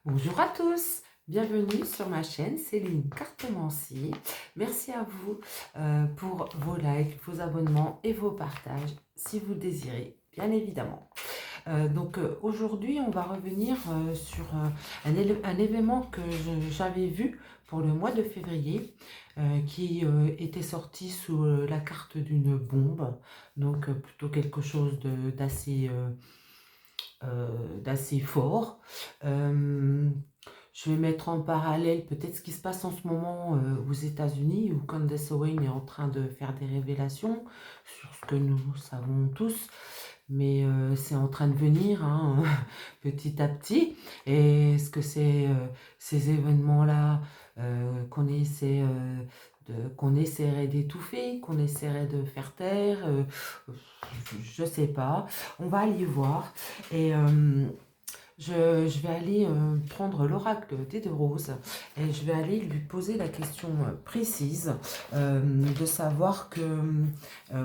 Bonjour à tous, bienvenue sur ma chaîne Céline Cartomancie. Merci à vous pour vos likes, vos abonnements et vos partages si vous le désirez, bien évidemment. Aujourd'hui, on va revenir sur un événement que j'avais vu pour le mois de février qui était sorti sous la carte d'une bombe, donc plutôt quelque chose d'assez fort. Je vais mettre en parallèle peut-être ce qui se passe en ce moment aux États-Unis, où Candace Owen est en train de faire des révélations sur ce que nous savons tous, mais c'est en train de venir hein, petit à petit. Et est-ce que c'est ces événements-là qu'on essaierait d'étouffer, qu'on essaierait de faire taire, je ne sais pas. On va aller voir. Et je vais aller prendre l'oracle des deux roses et je vais aller lui poser la question précise de savoir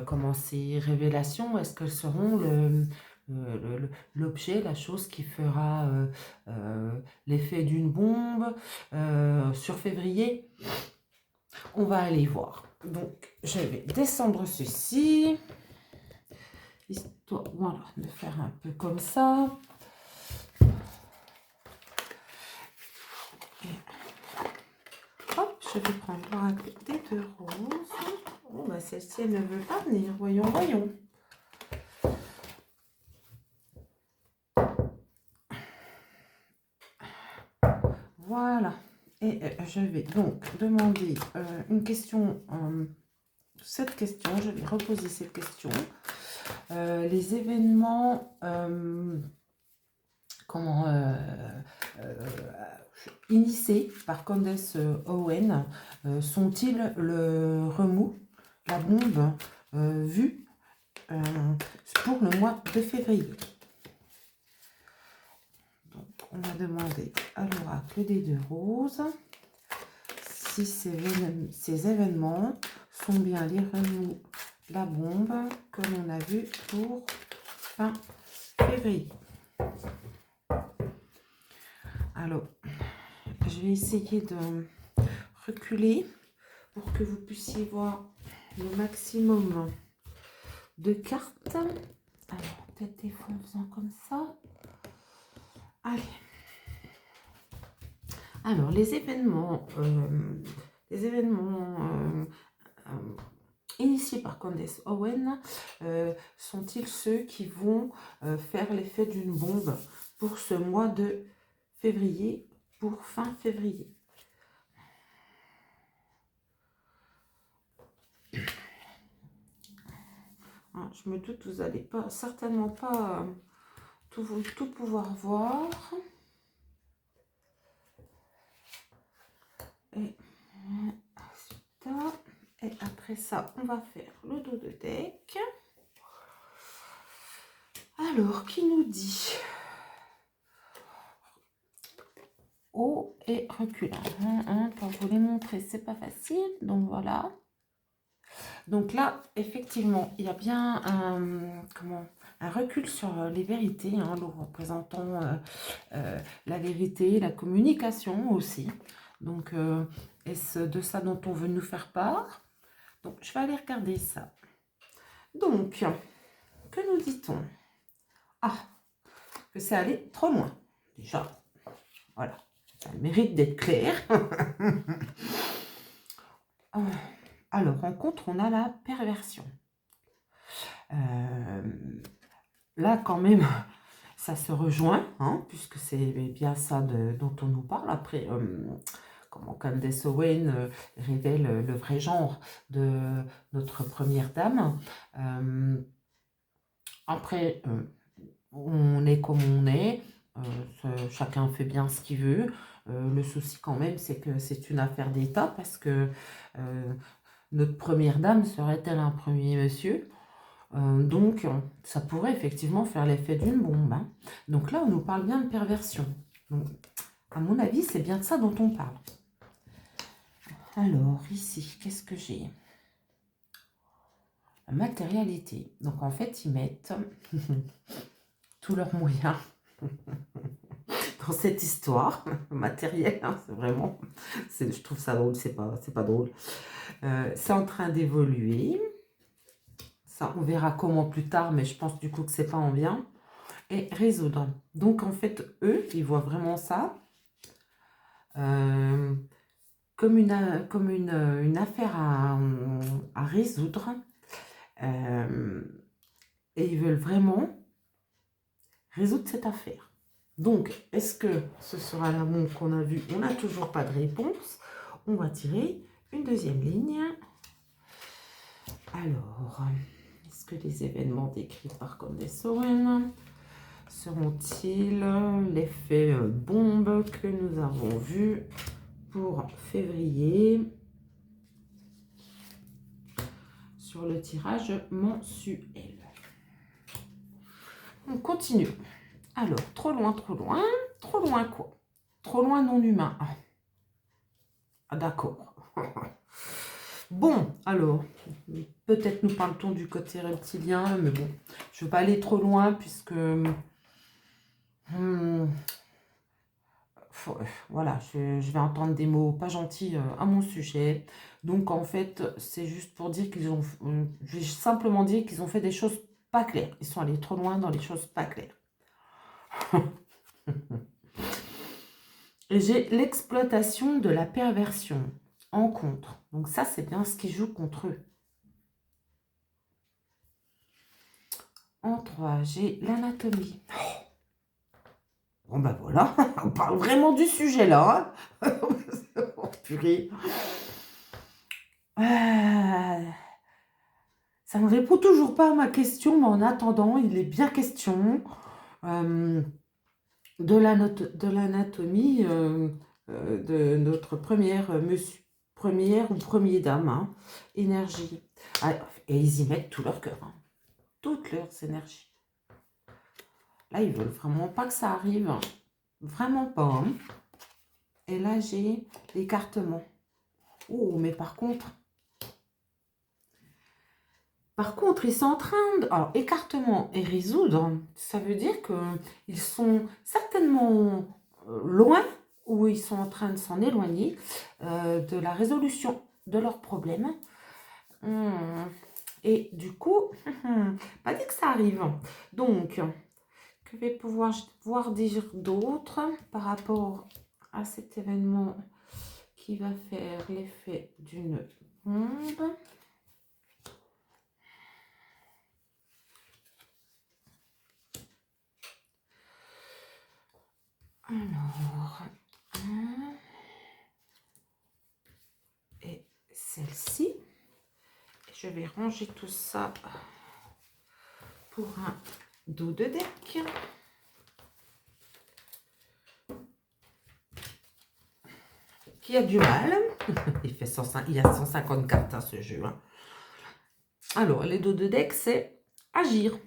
comment ces révélations, est-ce qu'elles seront l'objet, la chose qui fera l'effet d'une bombe sur février. On va aller voir. Donc, je vais descendre ceci, histoire voilà, de faire un peu comme ça. Hop, je vais prendre l'oracle des deux roses. Bon, bah celle-ci, elle ne veut pas venir. Voyons, voyons. Voilà. Et je vais donc demander une question. Cette question, je vais reposer cette question. Les événements, initiés par Candace Owen sont-ils le remous, la bombe vue pour le mois de février? Donc, on va demander à l'oracle des deux roses si ces événements sont bien les remous, la bombe que l'on a vu pour fin février. Alors, je vais essayer de reculer pour que vous puissiez voir le maximum de cartes. Alors, peut-être des fois en faisant comme ça. Allez. Alors, les événements initiés par Candace Owen sont-ils ceux qui vont faire l'effet d'une bombe pour ce mois de février, pour fin février? Je me doute, vous n'allez certainement pas tout pouvoir voir. Et après ça, on va faire le dos de deck. Alors, qui nous dit haut et recul. Pour vous les montrer, c'est pas facile. Donc voilà. Donc là, effectivement, il y a bien un recul sur les vérités, hein, nous représentons la vérité, la communication aussi. Donc, est-ce de ça dont on veut nous faire part? Donc, je vais aller regarder ça. Donc, que nous dit-on? Ah, que c'est allé trop loin, déjà. Voilà, ça a le mérite d'être clair. Alors, en contre, on a la perversion. Là, quand même, ça se rejoint, hein, puisque c'est bien ça dont on nous parle. Après, comment Candace Owen révèle le vrai genre de notre première dame. Après, on est comme on est. Chacun fait bien ce qu'il veut. Le souci quand même, c'est que c'est une affaire d'État, parce que notre première dame serait-elle un premier monsieur? Donc, ça pourrait effectivement faire l'effet d'une bombe. Hein. Donc là, on nous parle bien de perversion. Donc, à mon avis, c'est bien de ça dont on parle. Alors, ici, qu'est-ce que j'ai? La matérialité. Donc, en fait, ils mettent tous leurs moyens dans cette histoire matérielle, hein, c'est vraiment, je trouve ça drôle, c'est pas drôle. C'est en train d'évoluer. Ça, on verra comment plus tard, mais je pense du coup que c'est pas en bien. Et résoudre. Donc en fait, eux, ils voient vraiment ça comme une affaire à résoudre. Et ils veulent vraiment résoudre cette affaire. Donc, est-ce que ce sera l'amour qu'on a vu? On n'a toujours pas de réponse. On va tirer une deuxième ligne. Alors, est-ce que les événements décrits par Candace Owen seront-ils l'effet bombe que nous avons vu pour février sur le tirage mensuel? On continue. Alors, trop loin quoi? Trop loin non humain. Ah, d'accord. Bon, alors, peut-être nous parle-t-on du côté reptilien, mais bon, je ne veux pas aller trop loin puisque... voilà, je vais entendre des mots pas gentils à mon sujet. Donc, en fait, c'est juste pour dire qu'ils ont... je vais simplement dire qu'ils ont fait des choses pas claires. Ils sont allés trop loin dans les choses pas claires. J'ai l'exploitation de la perversion en contre. Donc ça, c'est bien ce qui joue contre eux. En 3, j'ai l'anatomie. Bon ben voilà, on parle vraiment du sujet là. Hein. Oh, purée. Ça ne répond toujours pas à ma question, mais en attendant, il est bien question de l'anatomie de notre première ou premier dame, hein, énergie. Ah, et ils y mettent tout leur cœur, hein, toutes leurs énergies. Là, ils veulent vraiment pas que ça arrive, hein. Vraiment pas. Hein. Et là, j'ai l'écartement. Oh, mais par contre, ils sont en train de... Alors, écartement et résoudre, ça veut dire qu'ils sont certainement loin, ou ils sont en train de s'en éloigner de la résolution de leurs problèmes. Et du coup, pas dit que ça arrive. Donc, que vais pouvoir dire d'autre par rapport à cet événement qui va faire l'effet d'une bombe? Alors, et celle-ci, je vais ranger tout ça pour un dos de deck. Qui a du mal. Il y a 150 cartes à ce jeu. Hein. Alors, les dos de deck, c'est agir.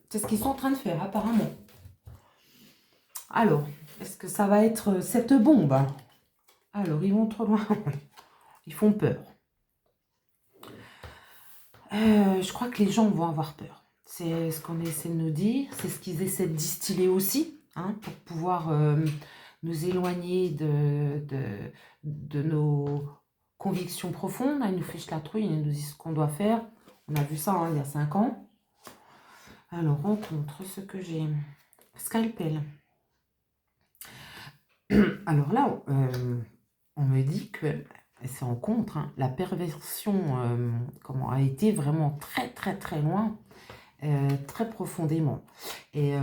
C'est ce qu'ils sont en train de faire, apparemment. Alors, est-ce que ça va être cette bombe? Alors, ils vont trop loin. Ils font peur. Je crois que les gens vont avoir peur. C'est ce qu'on essaie de nous dire. C'est ce qu'ils essaient de distiller aussi, hein, pour pouvoir nous éloigner de nos convictions profondes. Ils nous fichent la trouille, ils nous disent ce qu'on doit faire. On a vu ça hein, il y a 5 ans. Alors, rencontre ce que j'ai. Scalpel. Alors là, on me dit que c'est en contre, hein, la perversion a été vraiment très très très loin, très profondément. Et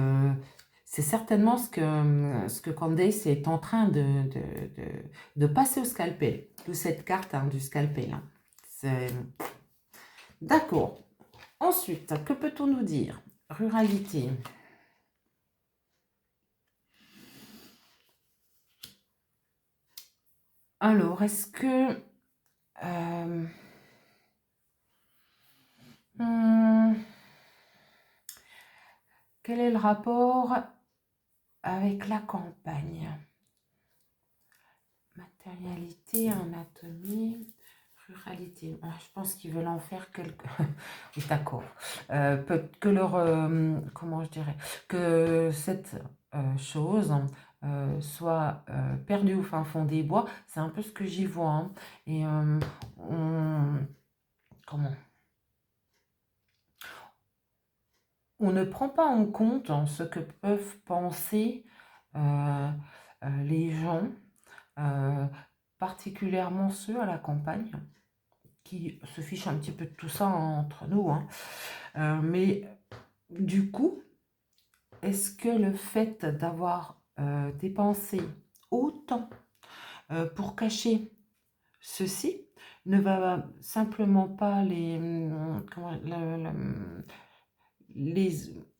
c'est certainement ce que Candace est en train de passer au scalpel, de cette carte hein, du scalpel. Hein. D'accord. Ensuite, que peut-on nous dire? Ruralité. Alors, est-ce que... quel est le rapport avec la campagne? Matérialité, anatomie, ruralité. Ah, je pense qu'ils veulent en faire quelque... D'accord. Que leur... comment je dirais? Que cette chose, soit perdu au fin fond des bois. C'est un peu ce que j'y vois. Hein. Et comment on ne prend pas en compte ce que peuvent penser les gens, particulièrement ceux à la campagne, qui se fichent un petit peu de tout ça entre nous. Hein. Mais du coup, est-ce que le fait d'avoir dépensé autant pour cacher ceci ne va simplement pas les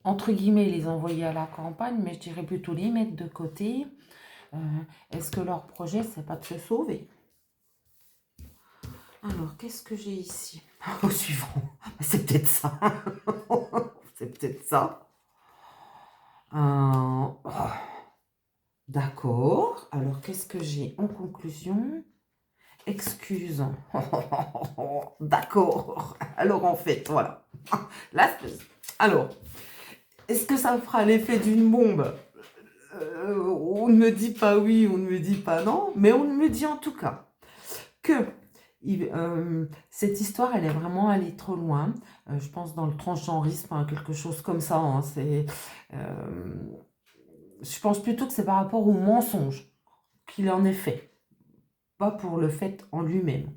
entre guillemets les envoyer à la campagne, mais je dirais plutôt les mettre de côté. Est-ce que leur projet c'est pas de se sauver? Alors qu'est-ce que j'ai ici? Au suivant, c'est peut-être ça. C'est peut-être ça. Oh. D'accord. Alors qu'est-ce que j'ai en conclusion? Excuse. D'accord. Alors en fait, voilà. Là, alors, est-ce que ça fera l'effet d'une bombe? On ne me dit pas oui, on ne me dit pas non, mais on me dit en tout cas que cette histoire, elle est vraiment allée trop loin. Je pense dans le transgenrisme, hein, quelque chose comme ça. Hein, je pense plutôt que c'est par rapport au mensonge qu'il en est fait, pas pour le fait en lui-même.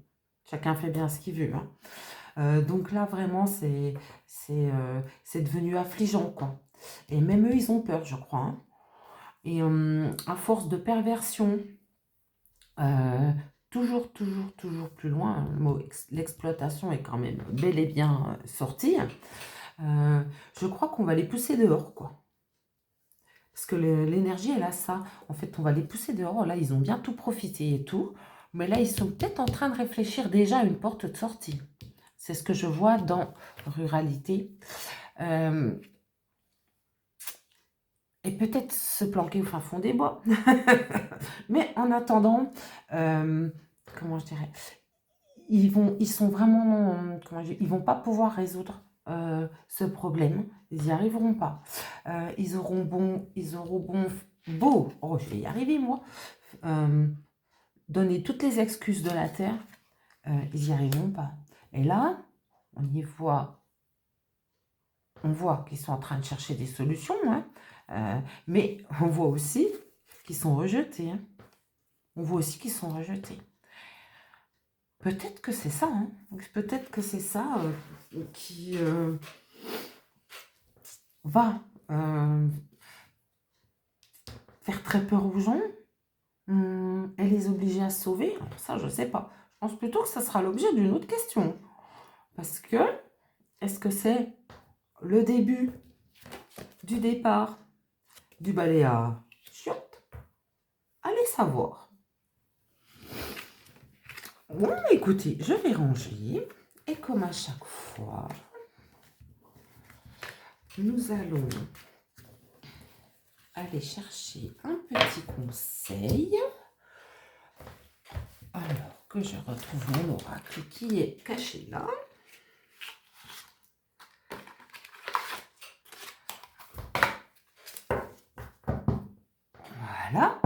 Chacun fait bien ce qu'il veut. Hein. Donc là, vraiment, c'est devenu affligeant, quoi. Et même eux, ils ont peur, je crois. Hein. Et à force de perversion, toujours plus loin, le mot l'exploitation est quand même bel et bien sorti, je crois qu'on va les pousser dehors, quoi. Parce que l'énergie, elle a ça. En fait, on va les pousser dehors. Là, ils ont bien tout profité et tout. Mais là, ils sont peut-être en train de réfléchir déjà à une porte de sortie. C'est ce que je vois dans Ruralité. Et peut-être se planquer au fin fond des bois. Mais en attendant, comment je dirais, ils sont vraiment, ils vont pas pouvoir résoudre ce problème. Ils n'y arriveront pas. Ils auront beau, oh, je vais y arriver moi, donner toutes les excuses de la terre, ils n'y arriveront pas. Et là, on voit qu'ils sont en train de chercher des solutions, hein, mais on voit aussi qu'ils sont rejetés. Hein. On voit aussi qu'ils sont rejetés. Peut-être que c'est ça, hein. Peut-être que c'est ça qui va faire très peur aux gens et les obliger à se sauver. Alors ça, je ne sais pas. Je pense plutôt que ça sera l'objet d'une autre question. Parce que, est-ce que c'est le début du départ du balai à chiottes? Allez savoir. Bon, écoutez, je vais ranger. Et comme à chaque fois, nous allons aller chercher un petit conseil. Alors que je retrouve mon oracle qui est caché là. Voilà.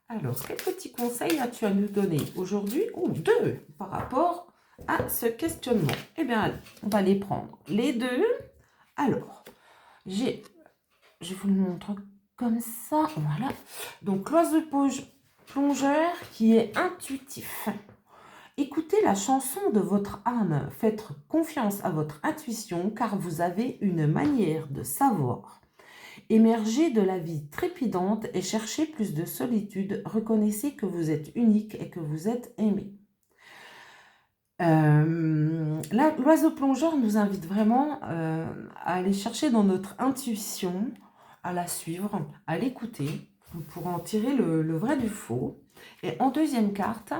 Alors, quel petit conseil as-tu à nous donner aujourd'hui ou deux par rapport à ce questionnement? Eh bien, on va les prendre les deux. Alors, je vous le montre comme ça. Voilà. Donc, l'oiseau plongeur qui est intuitif. Écoutez la chanson de votre âme. Faites confiance à votre intuition car vous avez une manière de savoir. Émergez de la vie trépidante et cherchez plus de solitude. Reconnaissez que vous êtes unique et que vous êtes aimé. L'oiseau plongeur nous invite vraiment à aller chercher dans notre intuition, à la suivre, à l'écouter pour en tirer le vrai du faux. Et en deuxième carte,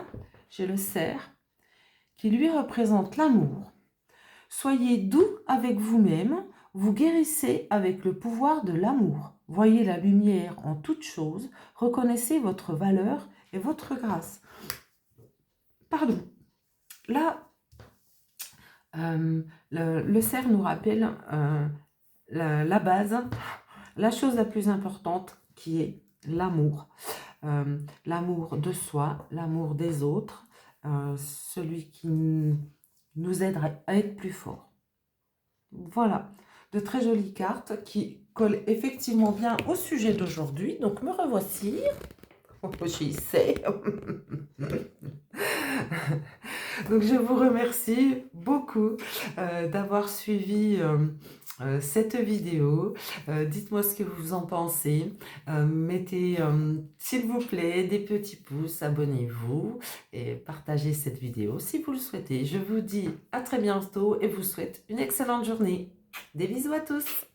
j'ai le cerf qui lui représente l'amour. Soyez doux avec vous-même, vous guérissez avec le pouvoir de l'amour. Voyez la lumière en toutes choses, reconnaissez votre valeur et votre grâce. Pardon. Là, le cerf nous rappelle la base, la chose la plus importante qui est l'amour. L'amour de soi, l'amour des autres, celui qui nous aide à être plus fort. Voilà, de très jolies cartes qui collent effectivement bien au sujet d'aujourd'hui. Donc me revoici. Oh, j'y sais. Donc je vous remercie beaucoup d'avoir suivi cette vidéo. Dites-moi ce que vous en pensez. Mettez s'il vous plaît des petits pouces, abonnez-vous et partagez cette vidéo si vous le souhaitez. Je vous dis à très bientôt et vous souhaite une excellente journée. Des bisous à tous.